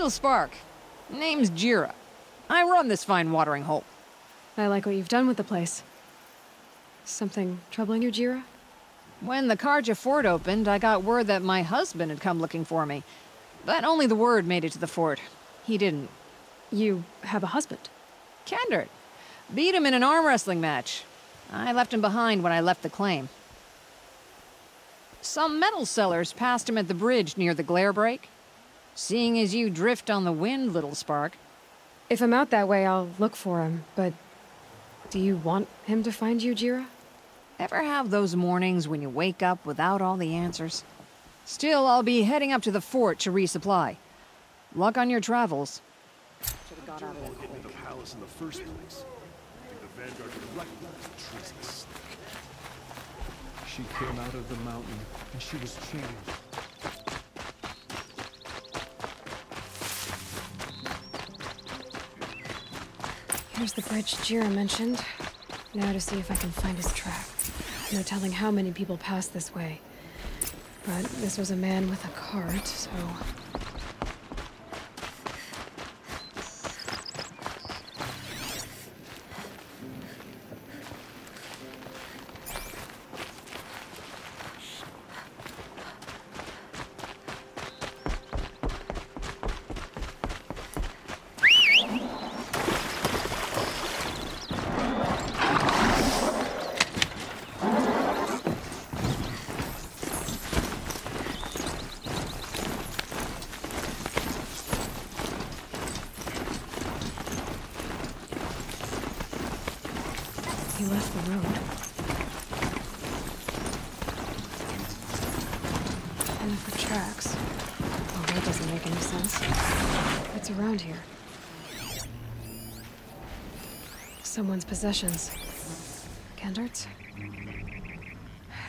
little spark. Name's Jira. I run this fine watering hole. I like what you've done with the place. Something troubling you, Jira? When the Karja fort opened, I got word that my husband had come looking for me. But only the word made it to the fort. He didn't. You have a husband? Kendert. Beat him in an arm wrestling match. I left him behind when I left the claim. Some metal sellers passed him at the bridge near the glare break. Seeing as you drift on the wind, little spark. If I'm out that way, I'll look for him, but... do you want him to find you, Jira? Ever have those mornings when you wake up without all the answers? Still, I'll be heading up to the fort to resupply. Luck on your travels. Should've got out of there quick. The palace in the first place. I think the Vanguard recognized the treasonous. She came out of the mountain, and she was changed. Here's the bridge Jira mentioned. Now to see if I can find his track. No telling how many people pass this way. But this was a man with a cart, so... He left the road. And for tracks. Well, that doesn't make any sense. What's around here? Someone's possessions. Kendert's?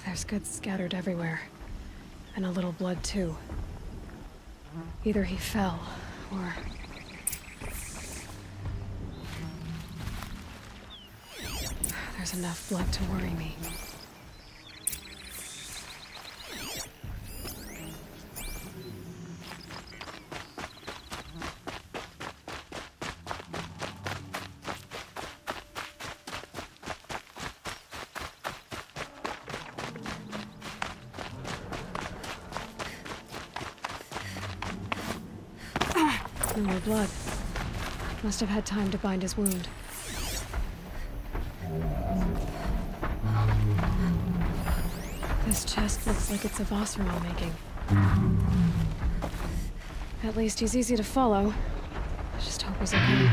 There's goods scattered everywhere. And a little blood, too. Either he fell, or... there's enough blood to worry me. No more blood. Must have had time to bind his wound. This chest looks like it's of Osram making. At least he's easy to follow. I just hope he's okay.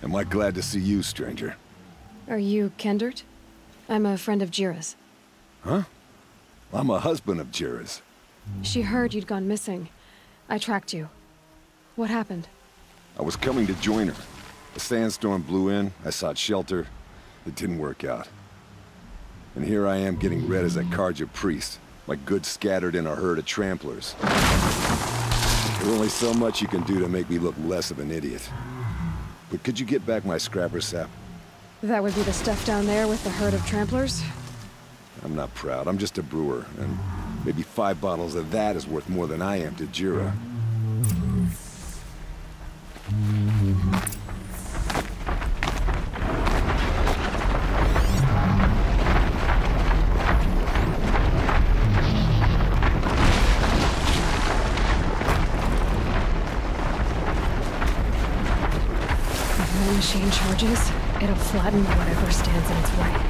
Am I glad to see you, stranger? Are you Kendert? I'm a friend of Jira's. Huh? I'm a husband of Jira's. She heard you'd gone missing. I tracked you. What happened? I was coming to join her. A sandstorm blew in, I sought shelter. It didn't work out. And here I am getting read as a Karja priest, my goods scattered in a herd of tramplers. There's only so much you can do to make me look less of an idiot. But could you get back my scrapper sap? That would be the stuff down there with the herd of tramplers? I'm not proud, I'm just a brewer, and maybe 5 bottles of that is worth more than I am to Jira. machine charges, it'll flatten whatever stands in its way.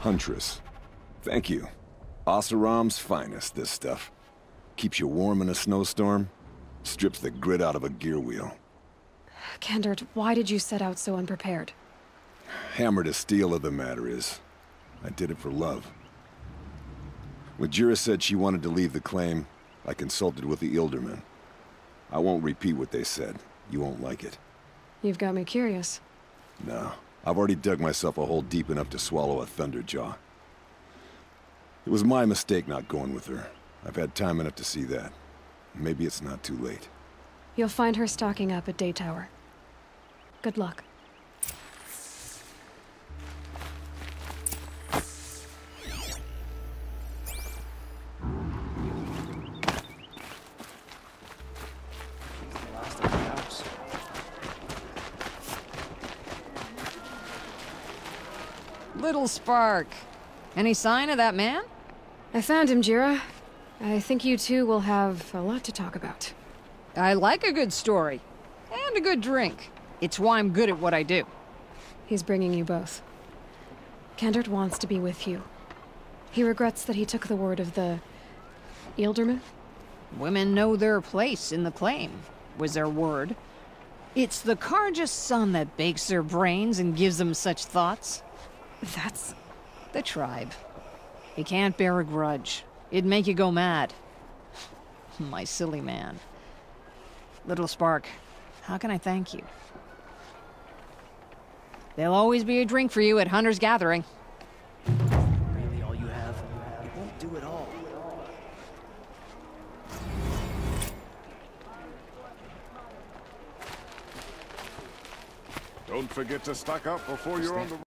Huntress. Thank you. Oseram's finest, this stuff. Keeps you warm in a snowstorm, strips the grit out of a gear wheel. Kendert, why did you set out so unprepared? Hammer to steel of the matter is, I did it for love. When Jira said she wanted to leave the claim, I consulted with the Ildermen. I won't repeat what they said. You won't like it. You've got me curious. No. I've already dug myself a hole deep enough to swallow a thunderjaw. It was my mistake not going with her. I've had time enough to see that. Maybe it's not too late. You'll find her stocking up at Day Tower. Good luck. Little Spark. Any sign of that man? I found him, Jira. I think you two will have a lot to talk about. I like a good story. And a good drink. It's why I'm good at what I do. He's bringing you both. Kendert wants to be with you. He regrets that he took the word of the... Ilderman? Women know their place in the claim, was their word. It's the Carja's son that bakes their brains and gives them such thoughts. That's... the tribe. You can't bear a grudge. It'd make you go mad. My silly man. Little Spark, how can I thank you? There'll always be a drink for you at Hunter's Gathering. Really all you have? It won't do it all. Don't forget to stock up before you're on the road.